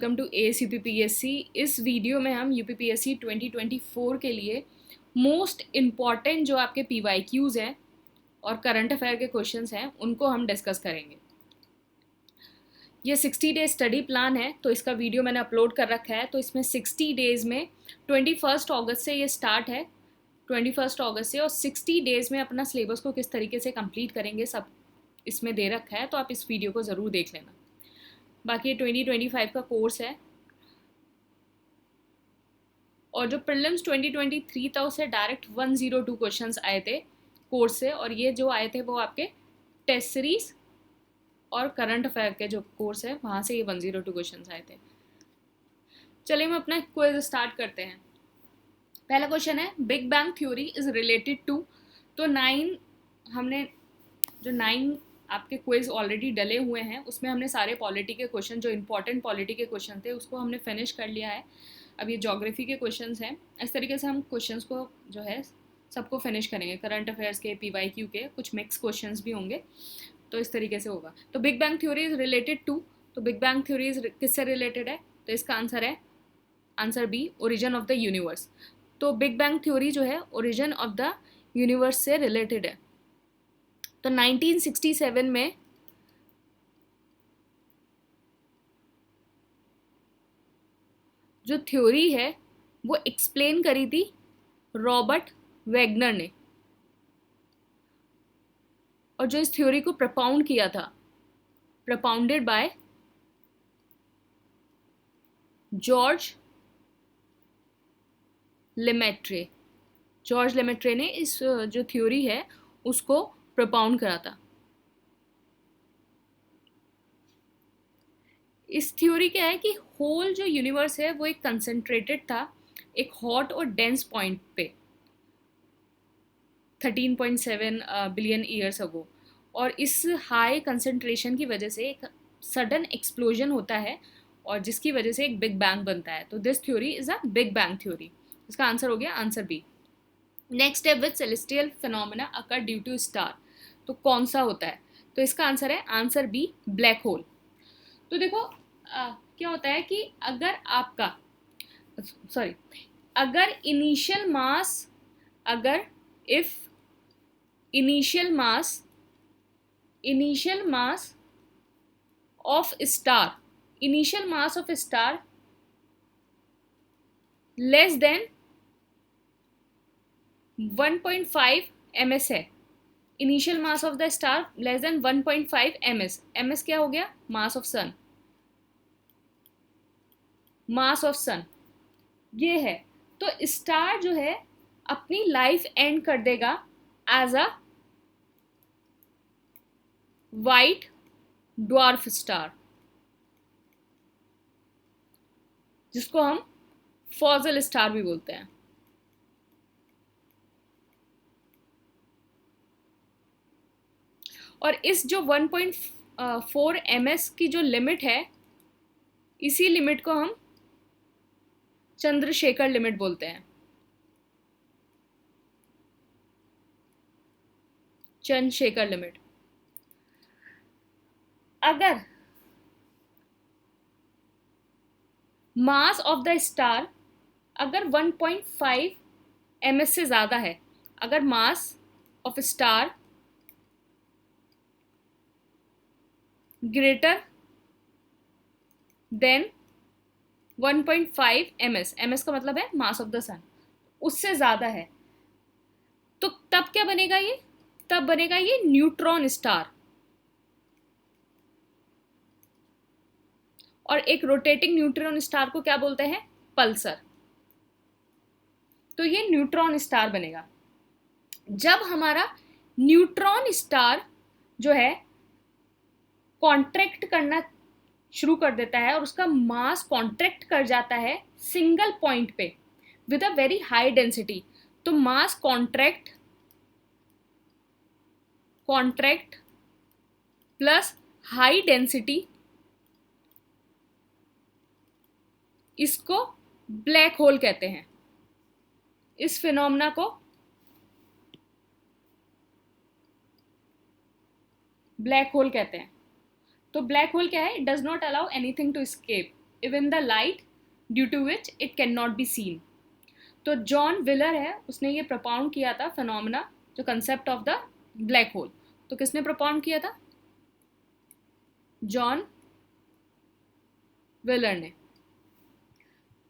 Welcome to AS UPPSC. इस video में हम यूपीपीएससी 2024 के लिए मोस्ट इम्पॉर्टेंट जो आपके पीवाईक्यूज हैं और करंट अफेयर के क्वेश्चंस हैं उनको हम डिस्कस करेंगे। ये 60 डे स्टडी प्लान है, तो इसका वीडियो मैंने अपलोड कर रखा है। तो इसमें 60 डेज़ में 21 अगस्त से ये स्टार्ट है, 21 अगस्त से, और 60 डेज़ में अपना सिलेबस को किस तरीके से कंप्लीट करेंगे सब इसमें दे रखा है। तो आप इस वीडियो को ज़रूर देख लेना। बाकी 2025 का कोर्स है, और जो प्रीलिम्स 2023 था उससे डायरेक्ट 102 क्वेश्चंस आए थे कोर्स से, और ये जो आए थे वो आपके टेस्ट सीरीज और करंट अफेयर के जो कोर्स है वहाँ से ये 102 क्वेश्चंस आए थे। चलिए हम अपना क्विज स्टार्ट करते हैं। पहला क्वेश्चन है, big bang theory is related to. तो 9 हमने जो 9 आपके क्विज ऑलरेडी डले हुए हैं उसमें हमने सारे पॉलिटी के क्वेश्चन, जो इंपॉर्टेंट पॉलिटी के क्वेश्चन थे, उसको हमने फिनिश कर लिया है। अब ये ज्योग्राफी के क्वेश्चंस हैं। इस तरीके से हम क्वेश्चंस को जो है सबको फिनिश करेंगे। करंट अफेयर्स के, पीवाईक्यू के, कुछ मिक्स क्वेश्चंस भी होंगे, तो इस तरीके से होगा। तो big bang theory is related to, तो बिग बैंग थ्योरी किससे रिलेटेड है? तो इसका आंसर है answer B, origin of the universe. तो बिग बैंग थ्योरी जो है ओरिजिन ऑफ द यूनिवर्स से रिलेटेड है। तो 1967 में जो थ्योरी है वो एक्सप्लेन करी थी रॉबर्ट वैगनर ने, और जो इस थ्योरी को प्रपाउंड किया था, प्रपाउंडेड बाय जॉर्ज लेमेट्रे। जॉर्ज लेमेट्रे ने इस जो थ्योरी है उसको प्रपाउंड करा था। इस थ्योरी क्या है कि होल जो यूनिवर्स है वो एक कंसंट्रेटेड था एक हॉट और डेंस पॉइंट पे 13.7 बिलियन ईयर्स अगो, और इस हाई कंसंट्रेशन की वजह से एक सडन एक्सप्लोजन होता है और जिसकी वजह से एक बिग बैंग बनता है। तो this theory is a big bang theory. इसका आंसर हो गया आंसर बी। नेक्स्ट है, with celestial phenomena occur due to star. तो कौन सा होता है? तो इसका आंसर है आंसर बी, ब्लैक होल। तो देखो क्या होता है कि अगर आपका सॉरी अगर इनिशियल मास, अगर if initial mass of star, initial mass of star less than 1.5 ms है। Initial mass of the star less than 1.5 ms। ms क्या हो गया? Mass of sun, mass of सन ये है। तो स्टार जो है अपनी लाइफ एंड कर देगा as a white dwarf star, जिसको हम फॉजल स्टार भी बोलते हैं। और इस जो 1.4 ms की जो लिमिट है, इसी लिमिट को हम चंद्रशेखर लिमिट बोलते हैं। चंद्रशेखर लिमिट। अगर मास ऑफ द स्टार अगर 1.5 ms से ज़्यादा है, अगर mass of star greater than 1.5 ms, ms का मतलब है मास ऑफ द सन, उससे ज़्यादा है, तो तब क्या बनेगा ये? तब बनेगा ये न्यूट्रॉन स्टार। और एक रोटेटिंग न्यूट्रॉन स्टार को क्या बोलते हैं? पल्सर। तो ये न्यूट्रॉन स्टार बनेगा। जब हमारा न्यूट्रॉन स्टार जो है कॉन्ट्रैक्ट करना शुरू कर देता है और उसका मास कॉन्ट्रैक्ट कर जाता है सिंगल पॉइंट पे with a very high density, तो मास कॉन्ट्रैक्ट प्लस हाई डेंसिटी, इसको ब्लैक होल कहते हैं। इस फिनोमेना को ब्लैक होल कहते हैं। तो ब्लैक होल क्या है? It does not allow anything to escape. Even the light due to which it can not be seen. तो जॉन विलर है, उसने ये propound किया था फिनोमेना, जो concept of the black hole. तो किसने propound किया था? जॉन विलर ने।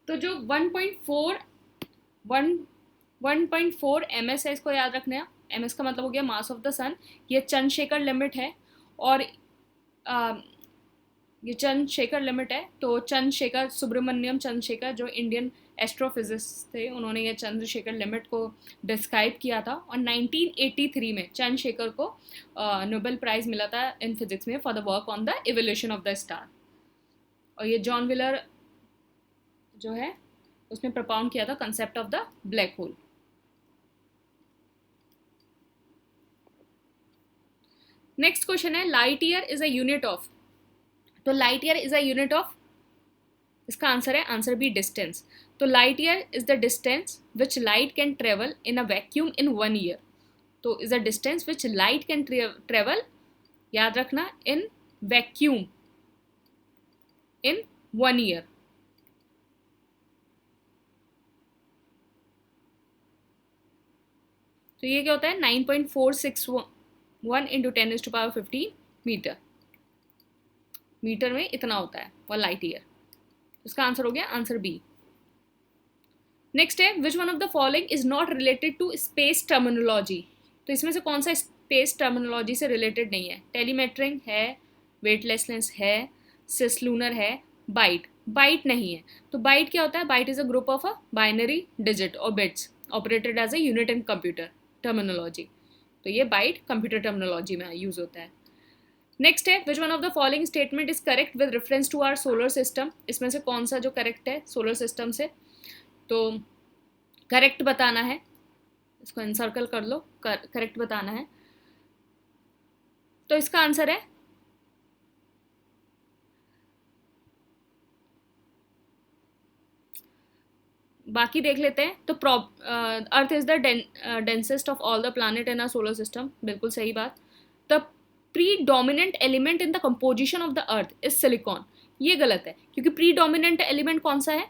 तो जो 1.4 ms है, इसको याद रखना है। ms का मतलब हो गया मास ऑफ द सन। ये चंद्रशेखर लिमिट है, और ये चंद्रशेखर लिमिट है। तो चंद्रशेखर सुब्रमण्यम चंद्रशेखर जो इंडियन एस्ट्रोफिजिस्ट थे, उन्होंने ये चंद्रशेखर लिमिट को डिस्क्राइब किया था। और 1983 में चंद्रशेखर को नोबेल प्राइज मिला था इन फिजिक्स में for the work on the evolution of the star. और ये जॉन विलर जो है, उसने propound किया था concept of the black hole. Next question है, light year is a unit of. तो light year is a unit of, इसका आंसर है आंसर बी डिस्टेंस। तो light year is the distance which light can travel in a vacuum in 1 year. तो is a distance which light can travel, याद रखना, in vacuum in 1 year. तो ये क्या होता है? 9.461 इंटू 10⁻15 मीटर। मीटर में इतना होता है वो लाइट ईयर। इसका आंसर हो गया आंसर बी। नेक्स्ट है, which one of the following is not related to space terminology. तो इसमें से कौन सा स्पेस टर्मिनोलॉजी से रिलेटेड नहीं है? टेलीमेट्रिंग है, वेटलेसनेस है, सिसलूनर है, बाइट। बाइट नहीं है। तो बाइट क्या होता है? Byte is a group of a binary digit और bits operated as a unit in computer terminology. तो ये बाइट कंप्यूटर टर्मिनोलॉजी में यूज होता है। नेक्स्ट है, which one of the following statement is correct with reference to our solar system. इसमें से कौन सा जो करेक्ट है सोलर सिस्टम से? तो करेक्ट बताना है, इसको एनसर्कल कर लो, करेक्ट बताना है। तो इसका आंसर है बाकी देख लेते हैं। तो earth is the densest of all the planet in our solar system, बिल्कुल सही बात। The predominant element in the composition of the earth is silicon. ये गलत है, क्योंकि प्रीडोमिनेंट एलिमेंट कौन सा है?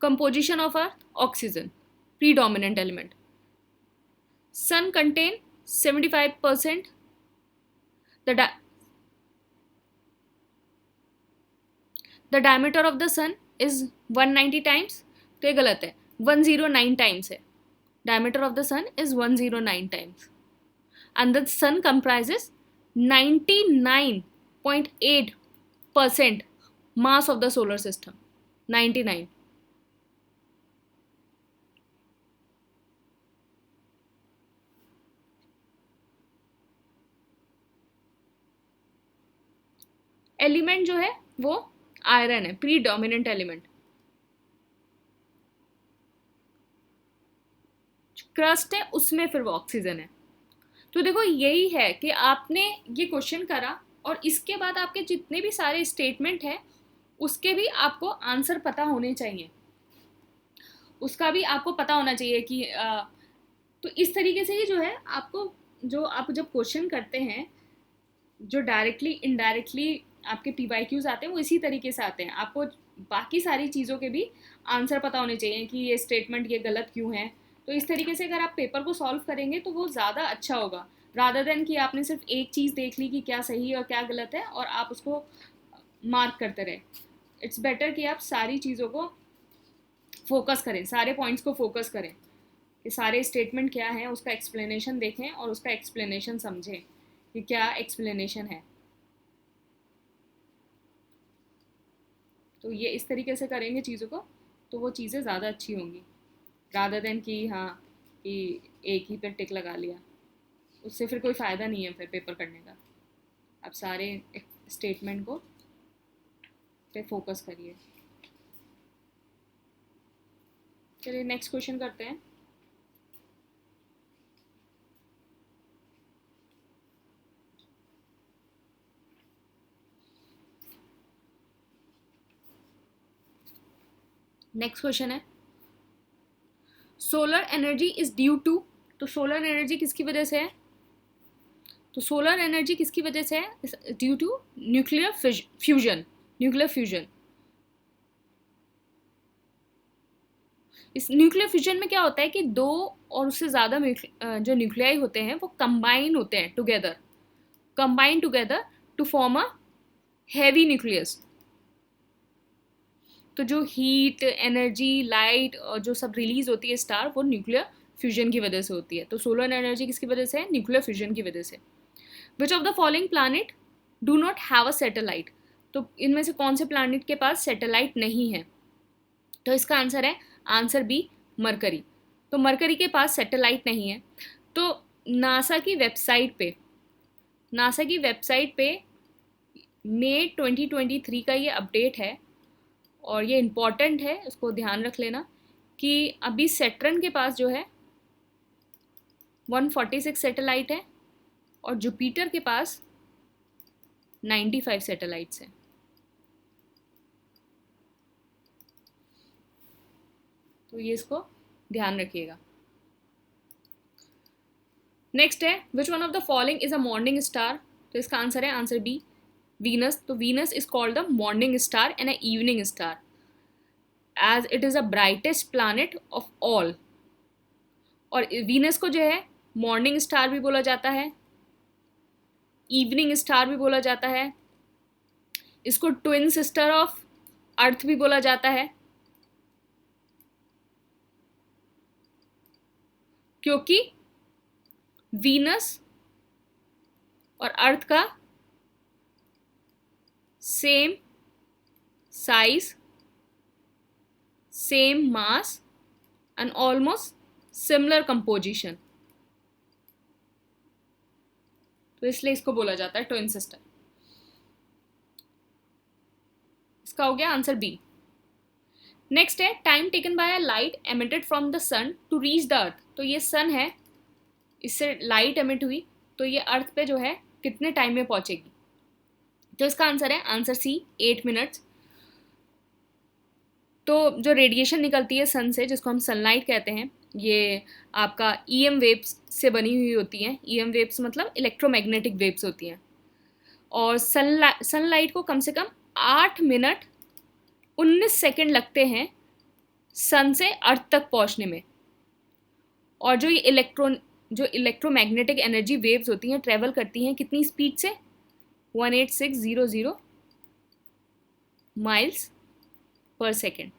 Composition of earth oxygen, predominant element. Sun contain 75%। The the diameter of the sun is 190 times. तो ये गलत है, 109 टाइम्स है। Diameter of the sun is 109 times. And the sun comprises 99.8% mass of the solar system. 99। Element जो है वो iron है, predominant element. Crust है, उसमें फिर वो ऑक्सीजन है। तो देखो यही है कि आपने ये क्वेश्चन करा, और इसके बाद आपके जितने भी सारे स्टेटमेंट हैं उसके भी आपको आंसर पता होने चाहिए, उसका भी आपको पता होना चाहिए कि तो इस तरीके से ही जो है आपको, जो आप जब क्वेश्चन करते हैं, जो डायरेक्टली इनडायरेक्टली आपके PYQs आते हैं, वो इसी तरीके से आते हैं। आपको बाकी सारी चीज़ों के भी आंसर पता होने चाहिए कि ये स्टेटमेंट ये गलत क्यों है। तो इस तरीके से अगर आप पेपर को सॉल्व करेंगे तो वो ज़्यादा अच्छा होगा, रादर देन कि आपने सिर्फ एक चीज़ देख ली कि क्या सही और क्या गलत है और आप उसको मार्क करते रहे। इट्स बेटर कि आप सारी चीज़ों को फोकस करें, सारे पॉइंट्स को फोकस करें कि सारे स्टेटमेंट क्या है, उसका एक्सप्लेनेशन देखें और उसका एक्सप्लेनेशन समझें कि क्या एक्सप्लेनेशन है। तो ये इस तरीके से करेंगे चीज़ों को, तो वो चीज़ें ज़्यादा अच्छी होंगी, रादर देन कि हाँ कि एक ही पे टिक लगा लिया, उससे फिर कोई फ़ायदा नहीं है फिर पेपर करने का। आप सारे स्टेटमेंट को पे फोकस करिए। चलिए नेक्स्ट क्वेश्चन करते हैं। नेक्स्ट क्वेश्चन है, solar energy is due to तो सोलर एनर्जी किसकी वजह से है? तो सोलर एनर्जी किसकी वजह से है? Due to nuclear fusion. Nuclear fusion, इस न्यूक्लियर फ्यूजन में क्या होता है कि दो और उससे ज़्यादा जो न्यूक्लियाई होते हैं वो कंबाइन होते हैं together, combine together to form a heavy nucleus. तो जो हीट, एनर्जी, लाइट और जो सब रिलीज होती है स्टार, वो न्यूक्लियर फ्यूजन की वजह से होती है। तो सोलर एनर्जी किसकी वजह से है? न्यूक्लियर फ्यूजन की वजह से। विच of the following planet do not have a satellite? तो इनमें से कौन से प्लानिट के पास सैटेलाइट नहीं है? तो इसका आंसर है आंसर बी, मरकरी। तो मरकरी के पास सैटेलाइट नहीं है। तो नासा की वेबसाइट पे मई 2023 का ये अपडेट है और ये इम्पॉर्टेंट है, उसको ध्यान रख लेना कि अभी सैटर्न के पास जो है 146 सैटेलाइट है और जुपिटर के पास 95 सैटेलाइट्स हैं। तो ये इसको ध्यान रखिएगा। नेक्स्ट है which one of the following is a morning star? तो इसका आंसर है आंसर बी, वीनस। तो Venus is called the morning star and a evening star as it is a brightest planet of all. और Venus को जो है morning star भी बोला जाता है, इवनिंग स्टार भी बोला जाता है, इसको ट्विन सिस्टर ऑफ अर्थ भी बोला जाता है, क्योंकि वीनस और अर्थ का same size, same mass and almost similar composition, तो इसलिए इसको बोला जाता है ट्विन सिस्टर। इसका हो गया आंसर बी। नेक्स्ट है time taken by a light emitted from the sun to reach the earth. तो ये सन है, इससे लाइट एमिट हुई, तो ये अर्थ पे जो है कितने टाइम में पहुंचेगी? तो इसका आंसर है आंसर सी, 8 मिनट्स। तो जो रेडिएशन निकलती है सन से, जिसको हम सनलाइट कहते हैं, ये आपका ईएम वेव्स से बनी हुई होती हैं। ईएम वेव्स मतलब इलेक्ट्रोमैग्नेटिक वेव्स होती हैं। और सनलाइट को कम से कम 8 मिनट 19 सेकंड लगते हैं सन से अर्थ तक पहुंचने में। और जो ये इलेक्ट्रोमैग्नेटिक एनर्जी वेव्स होती हैं ट्रेवल करती हैं कितनी स्पीड से? 18600 माइल्स पर सेकेंड।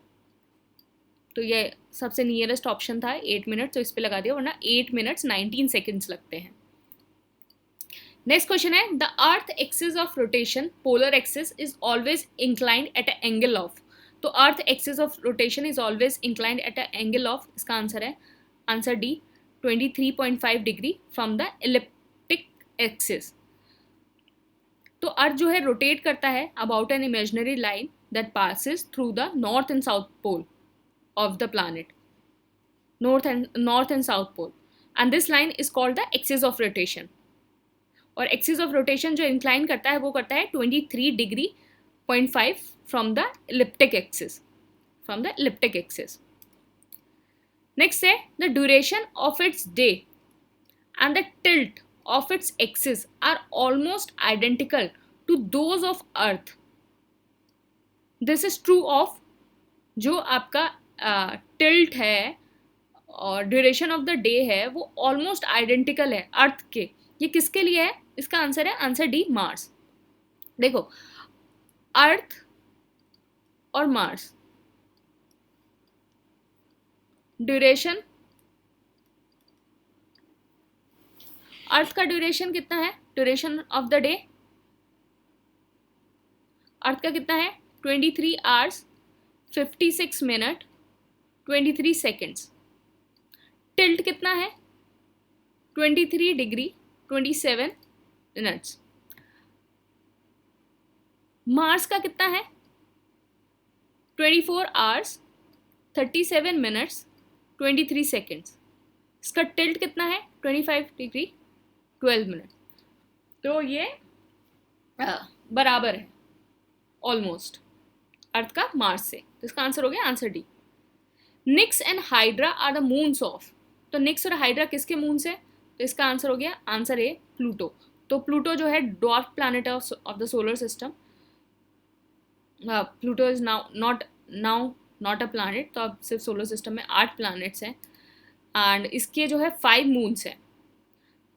तो ये सबसे नियरेस्ट ऑप्शन था 8 मिनट, तो इस पे लगा दिया, वरना 8 मिनट्स 19 सेकेंड्स लगते हैं। नेक्स्ट क्वेश्चन है the earth axis of rotation, polar axis, is always inclined at an angle of. तो earth axis of rotation is always inclined at an angle of, इसका आंसर है answer D, 23.5 degree from the ecliptic axis. तो earth जो है rotate करता है about an imaginary line that passes through the north and south pole of the planet, north and south pole, and this line is called the axis of rotation। और axis of rotation जो incline करता है वो करता है 23 degree 0.5 from the elliptic axis। Next है the duration of its day and the tilt of its axis are almost identical to those of earth। this is true of जो आपका tilt है और ड्यूरेशन ऑफ द डे है वो almost identical है अर्थ के। ये किसके लिए है? इसका आंसर है आंसर डी, मार्स। देखो अर्थ और मार्स, ड्यूरेशन, अर्थ का ड्यूरेशन कितना है? ड्यूरेशन ऑफ द डे अर्थ का कितना है? 23 आवर्स 56 मिनट 23 सेकेंड्स। टिल्ट कितना है? 23 डिग्री 27 मिनट्स। मार्स का कितना है? 24 आवर्स 37 मिनट्स 23 सेकेंड्स। इसका टिल्ट कितना है? 25 डिग्री 12 मिनट। तो ये बराबर है ऑलमोस्ट अर्थ का मार्स से। तो इसका आंसर हो गया answer D. Nix and Hydra are the moons of. तो निक्स और हाइड्रा किसके मून से? तो इसका आंसर हो गया, आंसर ए प्लूटो। तो प्लूटो जो है dwarf planet of the solar system. Pluto is now not a planet. तो अब सिर्फ सोलर सिस्टम में 8 प्लैनेट्स हैं एंड इसके जो है 5 मून्स हैं।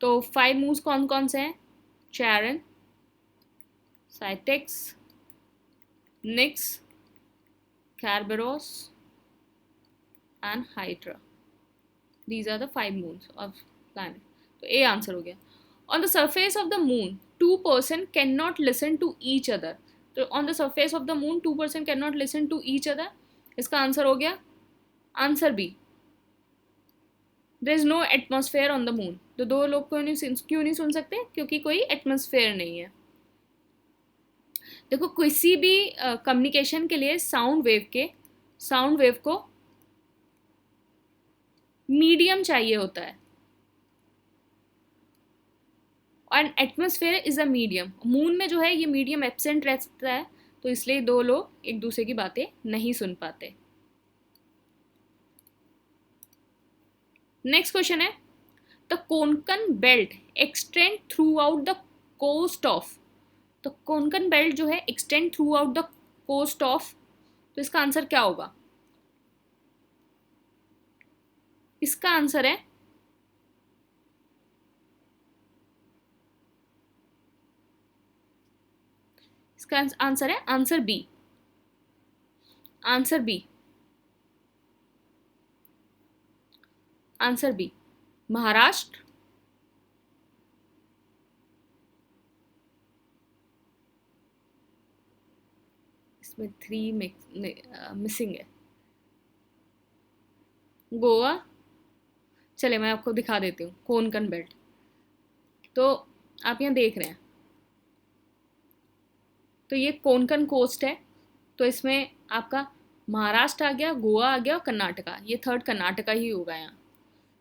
तो 5 मून्स कौन कौन से हैं? Charon, Styx, Nix, Kerberos and Hydra. These are the 5 moons of planet. तो ए आंसर हो गया। On the surface of the moon, 2 person cannot listen to each other. तो on the surface of the moon, 2 person cannot listen to each other. इसका answer हो गया answer B. There is no atmosphere on the moon. तो 2 लोग क्यों नहीं सुन सकते? क्योंकि कोई एटमॉस्फेयर नहीं है। देखो किसी भी कम्युनिकेशन के लिए साउंड वेव को मीडियम चाहिए होता है और atmosphere is a medium. Moon में जो है ये मीडियम एब्सेंट रहता है, तो इसलिए 2 लोग एक दूसरे की बातें नहीं सुन पाते। नेक्स्ट क्वेश्चन है, the Konkan belt extend throughout the coast of. तो कोंकण बेल्ट जो है extend throughout the coast of, तो इसका आंसर क्या होगा? इसका आंसर है answer B. Answer B Maharashtra, इसमें 3 मिसिंग है। गोवा, चले मैं आपको दिखा देती हूँ कोंकण बेल्ट। तो आप यहाँ देख रहे हैं, तो ये कोंकण कोस्ट है। तो इसमें आपका महाराष्ट्र आ गया, गोवा आ गया और कर्नाटका। ये थर्ड कर्नाटका ही होगा यहाँ।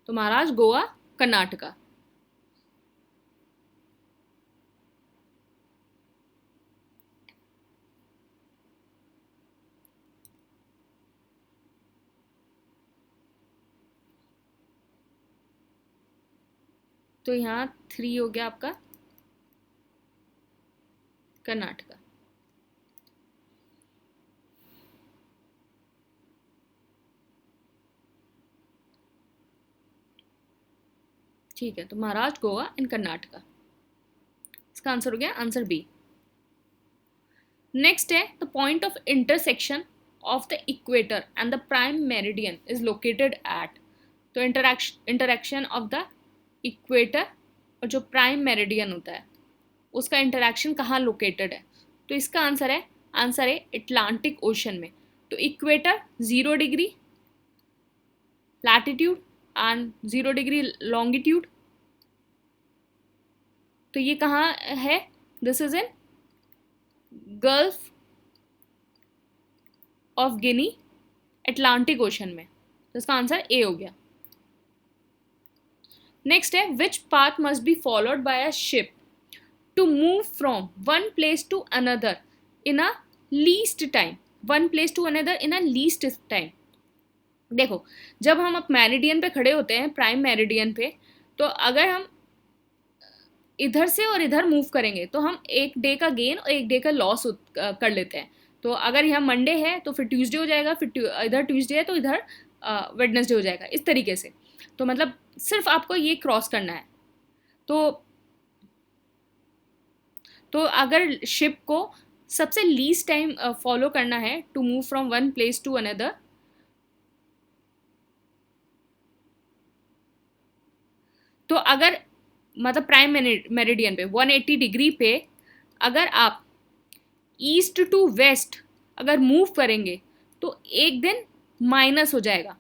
तो महाराष्ट्र, गोवा, कर्नाटका। तो यहाँ 3 हो गया आपका कर्नाटका। ठीक है, तो महाराष्ट्र, गोवा एंड कर्नाटका। इसका आंसर हो गया आंसर बी। नेक्स्ट है, the point of intersection of the equator and the prime meridian is located at. तो इंटरेक्शन ऑफ द इक्वेटर और जो प्राइम मेरिडियन होता है उसका इंटरेक्शन कहाँ लोकेटेड है? तो इसका आंसर है अटलांटिक ओशन में। तो equator 0 degree latitude and 0 degree longitude. तो ये कहाँ है? This is in Gulf of Guinea, Atlantic Ocean में। तो इसका आंसर ए हो गया। नेक्स्ट है, which path must be followed by a ship to move from one place to another in a least time. One place to another in a least time. देखो जब हम अब मेरिडियन पे खड़े होते हैं, प्राइम मेरिडियन पे, तो अगर हम इधर से और इधर मूव करेंगे तो हम एक डे का गेन और एक डे का लॉस कर लेते हैं। तो अगर यहाँ मंडे है तो फिर ट्यूसडे हो जाएगा, फिर इधर ट्यूसडे है तो इधर वेडनेसडे हो जाएगा, इस तरीके से। तो मतलब सिर्फ आपको ये क्रॉस करना है। तो अगर शिप को सबसे लीस्ट टाइम फॉलो करना है to move from one place to another, तो अगर मतलब प्राइम मेरिडियन पे 180 डिग्री पे अगर आप ईस्ट टू वेस्ट अगर मूव करेंगे तो एक दिन माइनस हो जाएगा।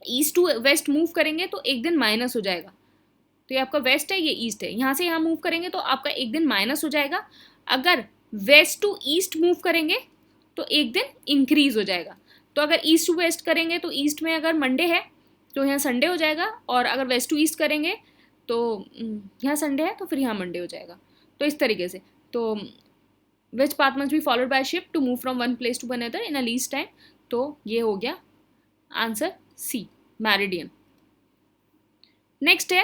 ईस्ट टू वेस्ट मूव करेंगे तो एक दिन माइनस हो जाएगा। तो ये आपका वेस्ट है, ये ईस्ट है। यहाँ से यहाँ मूव करेंगे तो आपका एक दिन माइनस हो जाएगा। अगर वेस्ट टू ईस्ट मूव करेंगे तो एक दिन इंक्रीज हो जाएगा। तो अगर ईस्ट टू वेस्ट करेंगे तो ईस्ट में अगर मंडे है तो यहाँ संडे हो जाएगा, और अगर वेस्ट टू ईस्ट करेंगे तो यहाँ संडे है तो फिर यहाँ मंडे हो जाएगा। तो इस तरीके से। तो which path must be followed by ship to move from one place to another in a least time. तो ये हो गया आंसर सी, मेरिडियन। नेक्स्ट है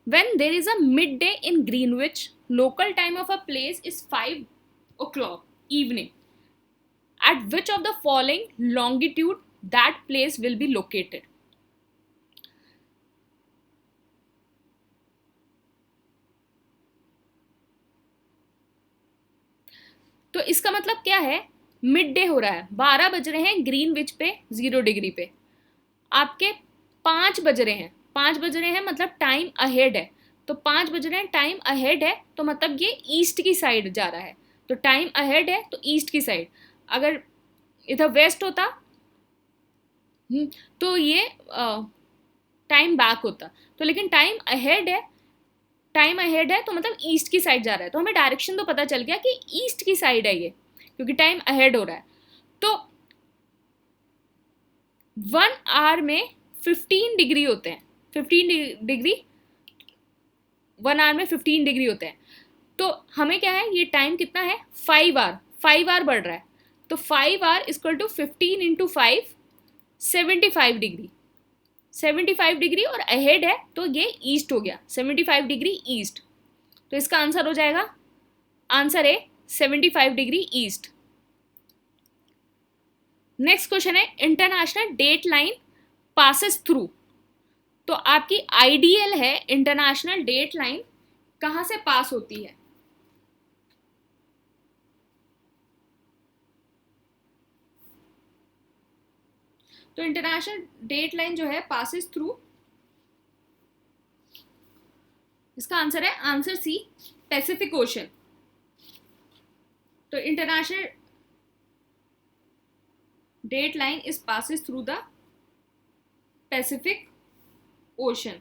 when there is a mid day in Greenwich, local time of a place is 5 o'clock evening, at which of the following longitude that place will be located? तो इसका मतलब क्या है, mid day हो रहा है, 12 बज रहे हैं ग्रीनविच पे 0 डिग्री पे, आपके 5 बज रहे हैं, 5 बज रहे हैं मतलब टाइम अहेड है, तो 5 बज रहे हैं टाइम अहेड है तो मतलब ये ईस्ट की साइड जा रहा है, तो टाइम अहेड है तो ईस्ट की साइड, अगर इधर वेस्ट होता तो ये टाइम बैक होता, तो लेकिन टाइम अहेड है तो मतलब ईस्ट की साइड जा रहा है, तो हमें डायरेक्शन तो पता चल गया कि ईस्ट की साइड है ये, क्योंकि टाइम अहेड हो रहा है। तो 1 आवर में 15 डिग्री होते हैं, 15 डिग्री 1 आवर में 15 डिग्री होते हैं, तो हमें क्या है, ये टाइम कितना है, 5 आवर, 5 आवर बढ़ रहा है, तो 5 hour equal to 15 into 5, 75 degree, 75 degree और अहेड है तो ये ईस्ट हो गया, 75 डिग्री ईस्ट, तो इसका आंसर हो जाएगा, आंसर है 75 डिग्री ईस्ट। नेक्स्ट क्वेश्चन है international date line passes through, तो आपकी आइडियल है इंटरनेशनल डेट लाइन कहां से पास होती है? तो इंटरनेशनल डेट लाइन जो है पासेस थ्रू, इसका आंसर है आंसर सी, पैसिफिक ओशन। तो international date line is passes through the Pacific Ocean.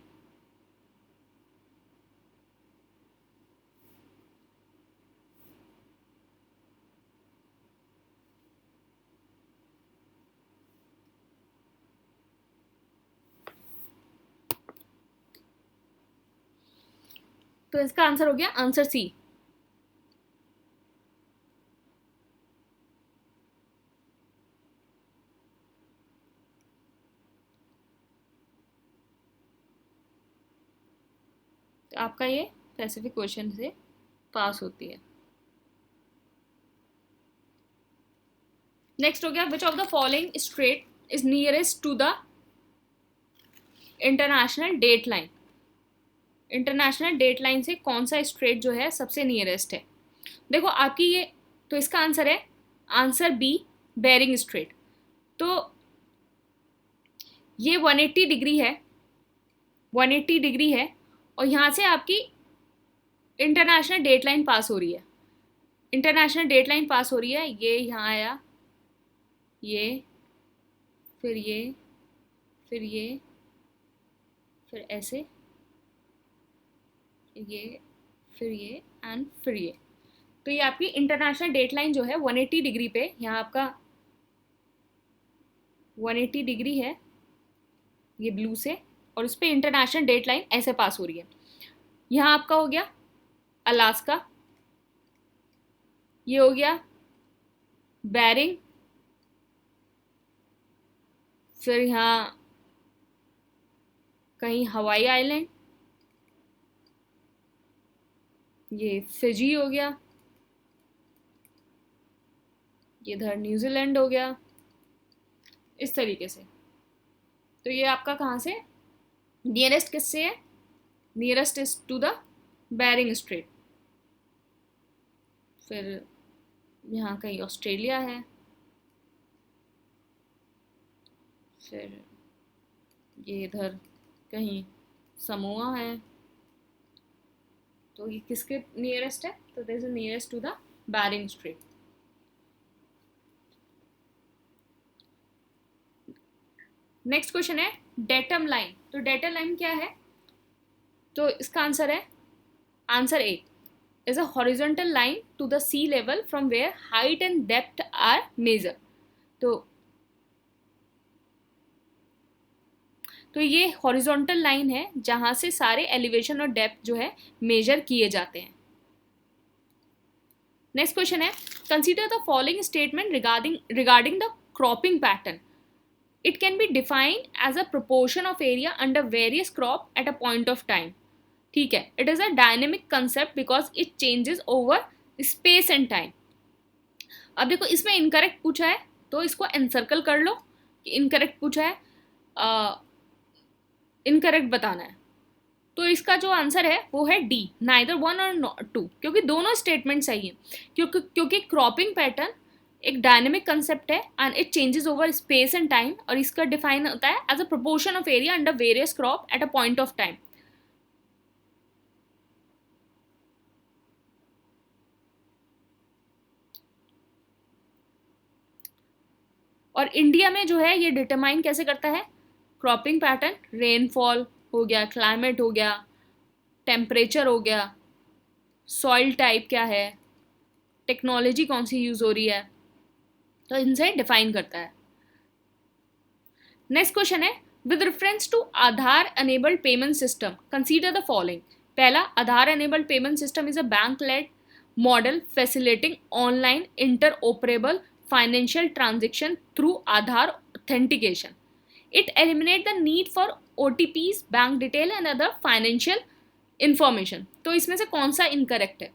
तो इसका आंसर हो गया आंसर सी। तो आपका ये पैसिफिक ओशन से पास होती है। नेक्स्ट हो गया which of the following strait is nearest to the international date line, international date line से कौन सा स्ट्रेट जो है सबसे नियरेस्ट है? देखो आपकी ये, तो इसका आंसर है आंसर बी, बेरिंग स्ट्रेट। तो ये 180 डिग्री है, 180 डिग्री है और यहाँ से आपकी इंटरनेशनल डेट लाइन पास हो रही है, इंटरनेशनल डेट लाइन पास हो रही है, ये यहाँ आया, ये फिर ये फिर ये फिर ऐसे, ये फिर ये एंड फिर ये, तो ये आपकी इंटरनेशनल डेट लाइन जो है 180 डिग्री पे, यहाँ आपका 180 डिग्री है ये ब्लू से, और उस पर इंटरनेशनल डेट लाइन ऐसे पास हो रही है। यहाँ आपका हो गया अलास्का, ये हो गया बेरिंग, फिर यहाँ कहीं हवाई आइलैंड, ये फिजी हो गया, ये इधर न्यूजीलैंड हो गया, इस तरीके से। तो ये आपका कहाँ से नियरेस्ट किससे है, nearest is to the Bering Strait. फिर यहाँ कहीं ऑस्ट्रेलिया है, फिर ये इधर कहीं समोआ है, तो ये किसके नियरेस्ट है, तो this is nearest to the Bering Strait. Next question है डेटम लाइन, तो डेटम लाइन क्या है, तो इसका आंसर है answer A, is a horizontal line to the sea level from where height and depth are measure. तो ये horizontal line है जहां से सारे एलिवेशन और डेप्थ जो है मेजर किए जाते हैं। नेक्स्ट क्वेश्चन है consider the following statement regarding the cropping pattern, it can be defined as a proportion of area under various crop at a point of time. ठीक है, it is a dynamic concept because it changes over space and time. अब देखो इसमें incorrect पूछा है तो इसको encircle कर लो कि इनकरेक्ट पूछा है, इनकरेक्ट बताना है. तो इसका जो आंसर है वो है डी, नाइदर वन और टू, क्योंकि दोनों स्टेटमेंट सही है. क्योंकि क्रॉपिंग पैटर्न एक डायनेमिक कंसेप्ट है and it changes over space and time, और इसका डिफाइन होता है as a proportion of area under various crop at a point of time. और इंडिया में जो है ये डिटरमाइन कैसे करता है, क्रॉपिंग पैटर्न, रेनफॉल हो गया, क्लाइमेट हो गया, टेम्परेचर हो गया, सॉइल टाइप क्या है, टेक्नोलॉजी कौन सी यूज़ हो रही है, तो इनसे डिफाइन करता है. नेक्स्ट क्वेश्चन है, with reference to Aadhaar enabled payment system consider the following. पहला, Aadhaar enabled payment system is a bank led model facilitating online interoperable financial transaction through Aadhaar authentication. It eliminates the need for OTPs, bank detail and other financial information. तो इसमें से कौन सा incorrect है?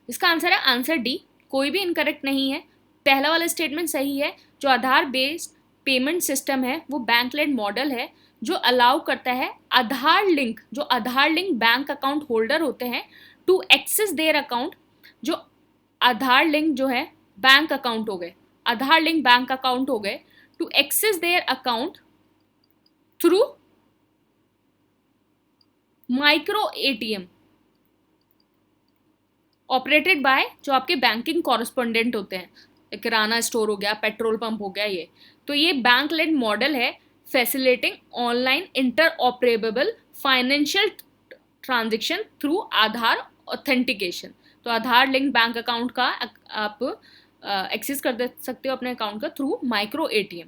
इसका answer है answer D, कोई भी इनकरेक्ट नहीं है. पहला वाला स्टेटमेंट सही है. जो आधार बेस्ड पेमेंट सिस्टम है वो बैंक लेड मॉडल है जो अलाउ करता है आधार लिंक, जो आधार लिंक बैंक अकाउंट होल्डर होते हैं, टू एक्सेस देयर अकाउंट. जो आधार लिंक जो है बैंक अकाउंट हो गए, आधार लिंक बैंक अकाउंट हो गए, to access their account through micro ATM operated by जो आपके बैंकिंग कॉरेस्पोंडेंट होते हैं, किराना स्टोर हो गया, पेट्रोल पंप हो गया. ये तो ये बैंक लेड मॉडल है facilitating online interoperable financial transaction through Aadhaar authentication. तो आधार लिंक बैंक अकाउंट का आप एक्सेस कर दे सकते हो अपने अकाउंट का थ्रू माइक्रो एटीएम.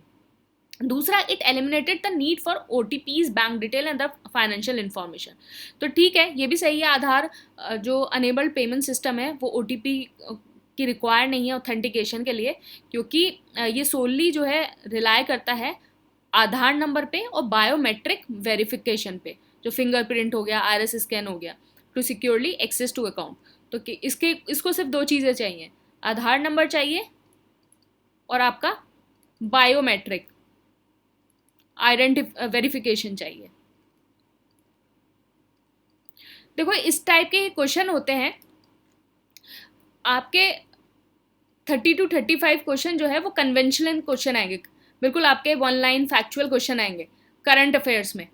दूसरा, it eliminated the need for OTPs, bank detail and the financial information. तो ठीक है, ये भी सही है. आधार जो अनेबल्ड पेमेंट सिस्टम है वो OTP की रिक्वायर नहीं है ऑथेंटिकेशन के लिए, क्योंकि ये सोलली जो है रिलाई करता है आधार नंबर पे और बायोमेट्रिक वेरिफिकेशन पे, जो फिंगरप्रिंट हो गया, आईरिस स्कैन हो गया, to securely access to account. तो इसको सिर्फ दो चीज़ें चाहिए, आधार नंबर चाहिए और आपका बायोमेट्रिक वेरिफिकेशन चाहिए. देखो इस टाइप के क्वेश्चन होते हैं आपके 30 to 35 क्वेश्चन जो है वो कन्वेंशनल क्वेश्चन आएंगे, बिल्कुल आपके 1 लाइन फैक्चुअल क्वेश्चन आएंगे करंट अफेयर्स में.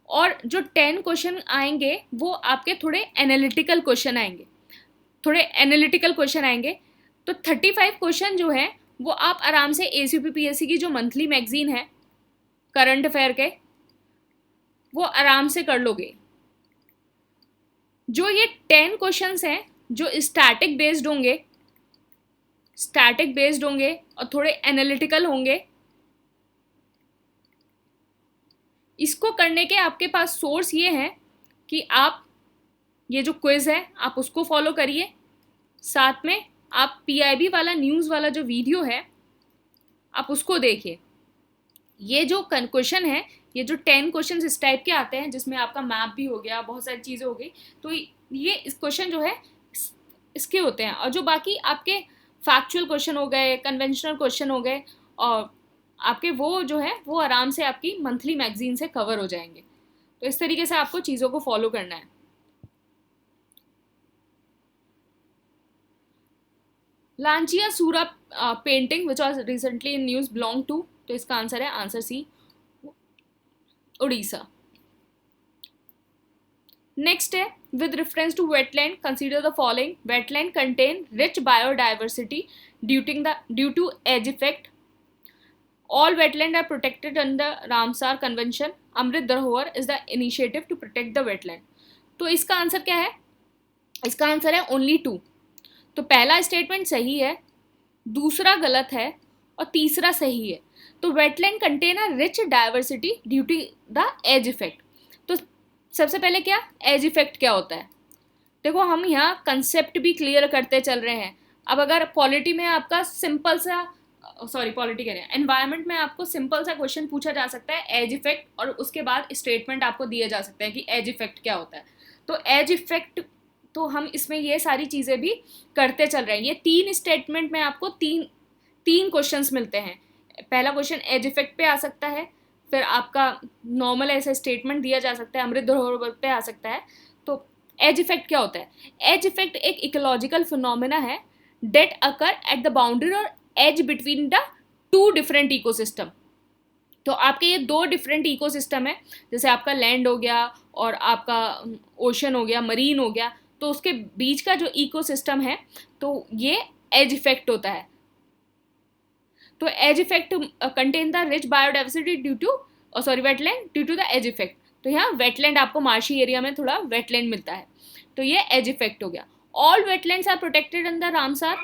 और जो 10 क्वेश्चन आएंगे वो आपके थोड़े एनालिटिकल क्वेश्चन आएंगे, तो 35 क्वेश्चन जो है वो आप आराम से ACPPSC की जो मंथली मैगजीन है करंट अफेयर के, वो आराम से कर लोगे. जो ये 10 क्वेश्चंस हैं जो स्टैटिक बेस्ड होंगे और थोड़े एनालिटिकल होंगे, इसको करने के आपके पास सोर्स ये हैं कि आप ये जो क्विज है आप उसको फॉलो करिए, साथ में आप PIB वाला न्यूज़ वाला जो वीडियो है आप उसको देखिए. ये जो क्वेश्चन है, ये जो 10 क्वेश्चन इस टाइप के आते हैं जिसमें आपका मैप भी हो गया, बहुत सारी चीज़ें हो गई, तो ये इस क्वेश्चन जो है इसके होते हैं. और जो बाकी आपके फैक्चुअल क्वेश्चन हो गए, कन्वेंशनल क्वेश्चन हो गए, और आपके वो जो है वो आराम से आपकी मंथली मैगजीन से कवर हो जाएंगे. तो इस तरीके से आपको चीज़ों को फॉलो करना है. Lanjia Saura painting which was recently in news belong to, तो इसका आंसर है आंसर सी, उड़ीसा. नेक्स्ट है, with reference to wetland consider the following. Wetland contain rich biodiversity due to edge effect. All wetland are protected under Ramsar convention. Amrit Dharohar is the initiative to protect the wetland. तो इसका answer क्या है? इसका answer है only 2. तो पहला statement सही है, दूसरा गलत है और तीसरा सही है. तो wetland contain a rich diversity due to the edge effect. तो सबसे पहले क्या, एज इफेक्ट क्या होता है? देखो हम यहाँ कंसेप्ट भी क्लियर करते चल रहे हैं. अब अगर पॉलिटी में आपका सिंपल सा सॉरी पॉलिटी कह रहे हैं, एनवायरनमेंट में आपको सिंपल सा क्वेश्चन पूछा जा सकता है एज इफेक्ट, और उसके बाद स्टेटमेंट आपको दिया जा सकता है कि एज इफेक्ट क्या होता है। तो एज इफेक्ट, तो हम इसमें ये सारी चीज़ें भी करते चल रहे हैं। ये 3 स्टेटमेंट में आपको तीन क्वेश्चंस मिलते हैं। पहला क्वेश्चन एज इफेक्ट पे आ सकता है, फिर आपका नॉर्मल ऐसा स्टेटमेंट दिया जा सकता है, अमृत धरोहर पे आ सकता है। तो एज इफेक्ट क्या होता है? एज इफेक्ट एक इकोलॉजिकल फिनोमेना है that occur at the boundary और edge between the 2 different ecosystem. तो आपके ये 2 डिफरेंट इकोसिस्टम है, जैसे आपका लैंड हो गया और आपका ओशन हो गया, मरीन हो गया, तो उसके बीच का जो इकोसिस्टम है, तो ये एज इफेक्ट होता है। तो edge effect contain the rich biodiversity due to wetland due to the edge effect. तो यहाँ वेटलैंड आपको मार्शी एरिया में थोड़ा वेटलैंड मिलता है, तो ये एज इफेक्ट हो गया। All wetlands are protected under Ramsar.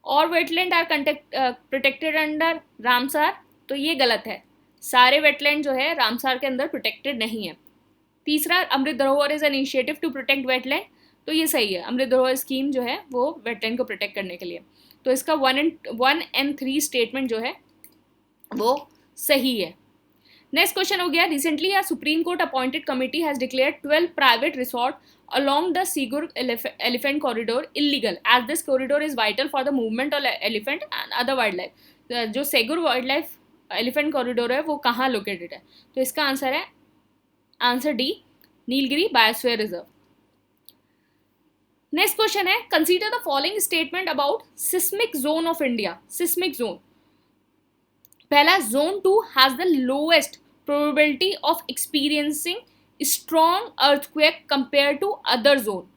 और wetland are protected under Ramsar, तो ये गलत है। सारे वेटलैंड जो है रामसार के अंदर प्रोटेक्टेड नहीं है। तीसरा, Amrit Dharohar is an initiative to protect wetland, तो ये सही है। अमृत धरोहर स्कीम जो है वो वेटलैंड को प्रोटेक्ट करने के लिए, तो इसका 1 and 3 स्टेटमेंट जो है वो सही है। नेक्स्ट क्वेश्चन हो गया, recently a supreme court appointed committee has declared 12 private resort along the Sigur elephant corridor illegal as this corridor is vital for the movement of elephant and other wildlife। जो Sigur wildlife elephant corridor है वो कहाँ located है? तो इसका answer है answer D, Nilgiri biosphere reserve. Next question है, consider the following statement about seismic zone of India. Seismic zone, पहला, zone 2 has the lowest probability of experiencing strong earthquake compared to other zone.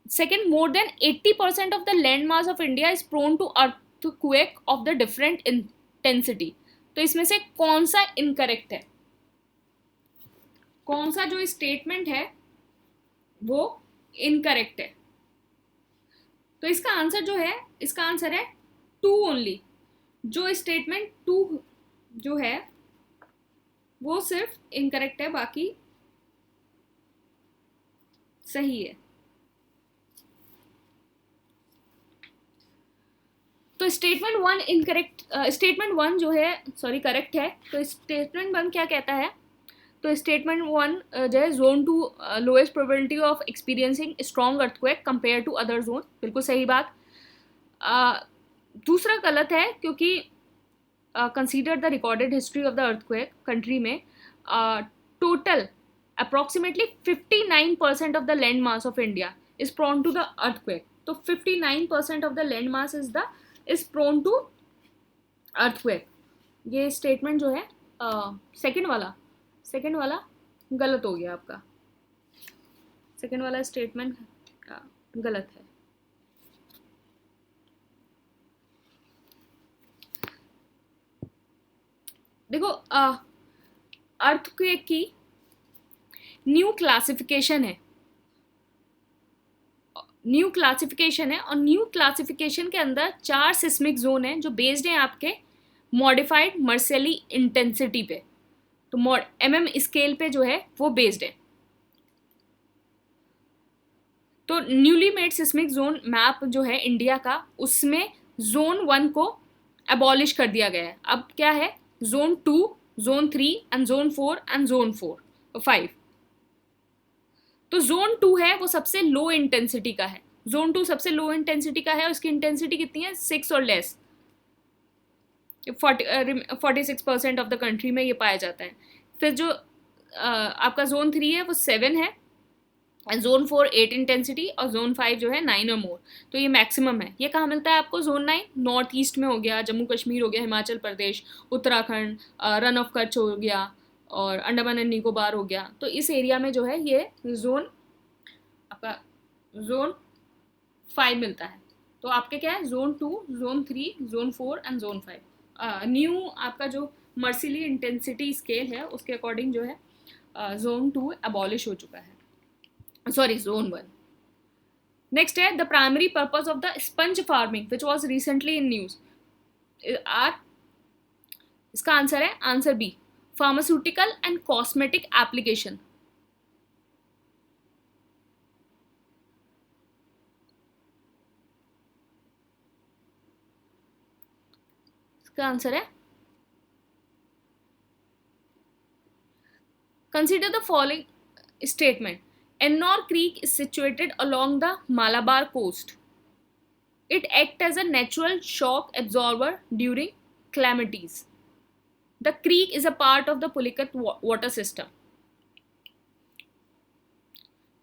Second, more than 80% of the landmass of India is prone to earthquake of the different intensity। तो इसमें से कौन सा incorrect है? कौन सा जो स्टेटमेंट है वो इनकरेक्ट है? तो इसका आंसर जो है, इसका आंसर है 2 ओनली। जो स्टेटमेंट 2 जो है वो सिर्फ इनकरेक्ट है, बाकी सही है। तो स्टेटमेंट 1 इनकरेक्ट, स्टेटमेंट 1 जो है सॉरी करेक्ट है। तो स्टेटमेंट 1 क्या कहता है? तो स्टेटमेंट 1 जो है zone 2 lowest probability of experiencing strong earthquake compare to other zone, बिल्कुल सही बात। दूसरा गलत है, क्योंकि consider the recorded history of the earthquake country में total approximately 59% of the land mass of India is prone to the earthquake। तो 59% of the land mass is prone to earthquake। ये स्टेटमेंट जो है सेकंड वाला गलत हो गया आपका। सेकंड वाला स्टेटमेंट गलत है। देखो अर्थक्वेक की न्यू क्लासिफिकेशन है, और न्यू क्लासिफिकेशन के अंदर 4 सिस्मिक जोन है जो बेस्ड हैं आपके मॉडिफाइड मर्सेली इंटेंसिटी पे। तो mm स्केल पे जो है वो बेस्ड है। तो newly made seismic zone map जो है इंडिया का, उसमें जोन 1 को अबॉलिश कर दिया गया है। अब क्या है? Zone 2, zone 3 and zone 4 and zone 5। तो जोन 2 है वो सबसे लो इंटेंसिटी का है। जोन 2 सबसे लो इंटेंसिटी का है, उसकी इंटेंसिटी कितनी है? 6 और लेस। 46% ऑफ द कंट्री में ये पाया जाता है। फिर जो आपका जोन 3 है वो 7 है, जोन 4 8 इंटेंसिटी, और जोन 5 जो है 9 और मोर। तो ये मैक्सिमम है। ये कहाँ मिलता है आपको? जोन 9 नॉर्थ ईस्ट में हो गया, जम्मू कश्मीर हो गया, हिमाचल प्रदेश, उत्तराखंड, रन ऑफ कच्छ हो गया, और अंडमान एंड निकोबार हो गया। तो इस एरिया में जो है ये जोन आपका जोन 5 मिलता है। तो आपके क्या है? Zone 2, zone 3, zone 4 and zone 5। New आपका जो मर्सिली इंटेंसिटी स्केल है उसके अकॉर्डिंग जो है जोन 2 अबॉलिश हो चुका है, सॉरी जोन 1। नेक्स्ट है, the primary purpose of the sponge farming which was recently in news are, इसका आंसर है answer B, pharmaceutical and cosmetic application. इसका आंसर है, consider the following statement. Ennore Creek is situated along the Malabar coast. It acts as a natural shock absorber during calamities. The creek is a part of the Pulicat water system.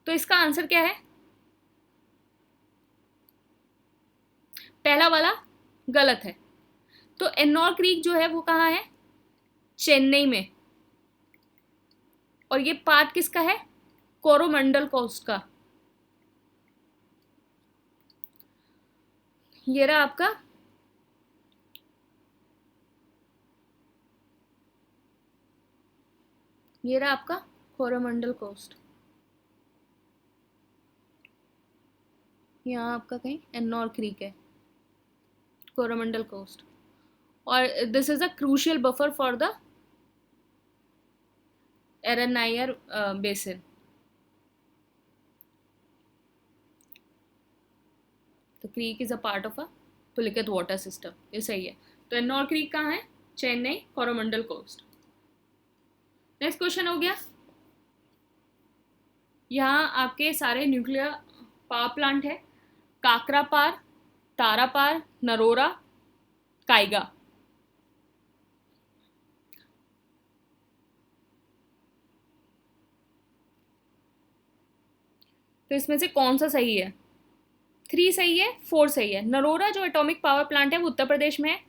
तो इसका answer क्या है? पहला वाला गलत है। तो Ennore creek जो है वो कहाँ है? चेन्नई में। और ये पार्ट किसका है? कोरोमंडल कोस्ट का। ये रहा आपका कोरोमंडल कोस्ट। यहाँ आपका कहीं एन्नोर क्रीक है, कोरोमंडल कोस्ट। और this is a crucial buffer for the Araniar basin. The creek is a part of a Pulicat water system. ये सही है। तो एन्नोर क्रीक कहाँ है? Chennai, Coromandel coast. Next question हो गया, यहाँ आपके सारे न्यूक्लियर पावर प्लांट है। काकरापार, तारापार, नरोरा, काइगा। तो इसमें से कौन सा सही है? 3 सही है, 4 सही है। नरोरा जो एटॉमिक पावर प्लांट है वो उत्तर प्रदेश में है।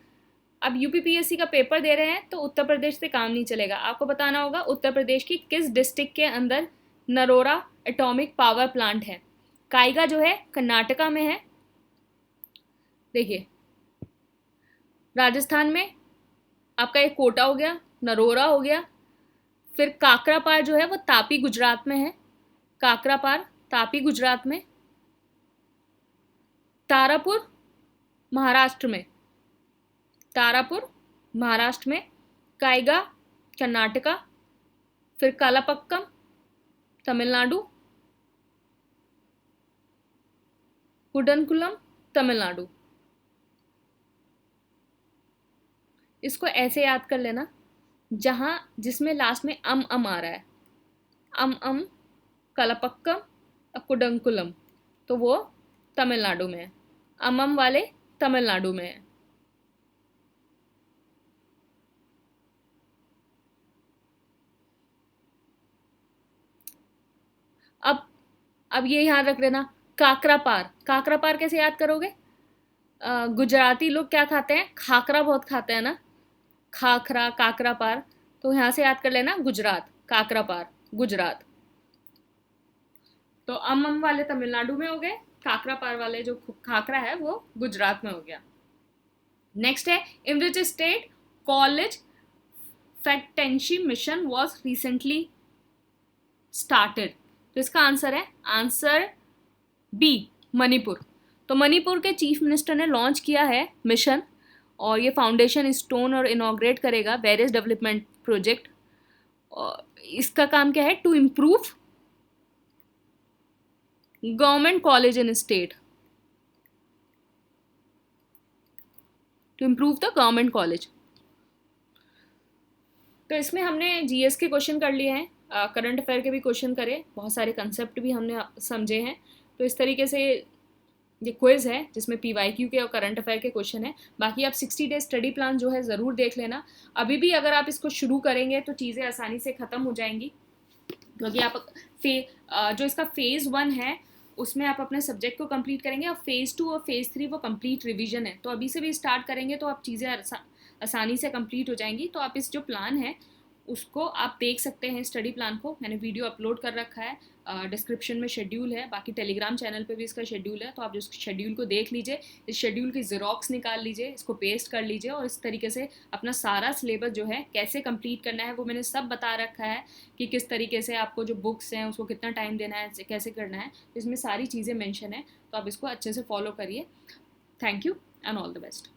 अब यूपीपीएससी का पेपर दे रहे हैं तो उत्तर प्रदेश से काम नहीं चलेगा, आपको बताना होगा उत्तर प्रदेश की किस डिस्ट्रिक्ट के अंदर नरोरा एटॉमिक पावर प्लांट है। काइगा जो है कर्नाटका में है। देखिए राजस्थान में आपका एक कोटा हो गया, नरोरा हो गया। फिर काकरापार जो है वो तापी गुजरात में है। काकरापार तापी गुजरात में। तारापुर महाराष्ट्र में, तारापुर महाराष्ट्र में। काइगा कर्नाटका। फिर कालापक्कम तमिलनाडु। कुडनकुलम तमिलनाडु। इसको ऐसे याद कर लेना, जहाँ जिसमें लास्ट में अम आ रहा है, अम कलापक्कम कुडंकुलम, तो वो तमिलनाडु में है। अम वाले तमिलनाडु में है। अब ये याद रख लेना, काकरापार। काकरापार कैसे याद करोगे? गुजराती लोग क्या खाते हैं? खाकरा बहुत खाते हैं ना, खाकरा काकरापार। तो यहाँ से याद कर लेना गुजरात, काकरापार गुजरात। तो अम वाले तमिलनाडु में हो गए, काकरापार वाले जो खाकरा है वो गुजरात में हो गया। नेक्स्ट है, इन विच स्टेट कॉलेज फैक्टेंसी मिशन वॉज रिसेंटली स्टार्टेड। तो इसका आंसर है, आंसर बी, मणिपुर। तो मणिपुर के चीफ मिनिस्टर ने लॉन्च किया है मिशन, और ये फाउंडेशन स्टोन और इनॉग्रेट करेगा वेरियस डेवलपमेंट प्रोजेक्ट। इसका काम क्या है? To improve government college in state, to improve the government college. तो इसमें हमने जीएस के क्वेश्चन कर लिए हैं, करंट अफेयर के भी क्वेश्चन करे, बहुत सारे कंसेप्ट भी हमने समझे हैं। तो इस तरीके से ये क्विज़ है जिसमें पीवाईक्यू के और करंट अफेयर के क्वेश्चन है। बाकी आप 60 डेज स्टडी प्लान जो है ज़रूर देख लेना। अभी भी अगर आप इसको शुरू करेंगे तो चीज़ें आसानी से ख़त्म हो जाएंगी, क्योंकि आप जो इसका फेज़ 1 है उसमें आप अपने सब्जेक्ट को कंप्लीट करेंगे, और फेज़ 2 और फेज़ 3 वो कंप्लीट रिवीजन है। तो अभी से भी स्टार्ट करेंगे तो आप चीज़ें आसानी से कंप्लीट हो जाएंगी। तो आप इस जो प्लान है उसको आप देख सकते हैं, स्टडी प्लान को मैंने वीडियो अपलोड कर रखा है, डिस्क्रिप्शन में शेड्यूल है, बाकी टेलीग्राम चैनल पे भी इसका शेड्यूल है। तो आप जो शेड्यूल को देख लीजिए, इस शेड्यूल की ज़ेरॉक्स निकाल लीजिए, इसको पेस्ट कर लीजिए, और इस तरीके से अपना सारा सिलेबस जो है कैसे कंप्लीट करना है वो मैंने सब बता रखा है, कि किस तरीके से आपको जो बुक्स हैं उसको कितना टाइम देना है, कैसे करना है, इसमें सारी चीज़ें मेंशन है। तो आप इसको अच्छे से फॉलो करिए। Thank you and all the best.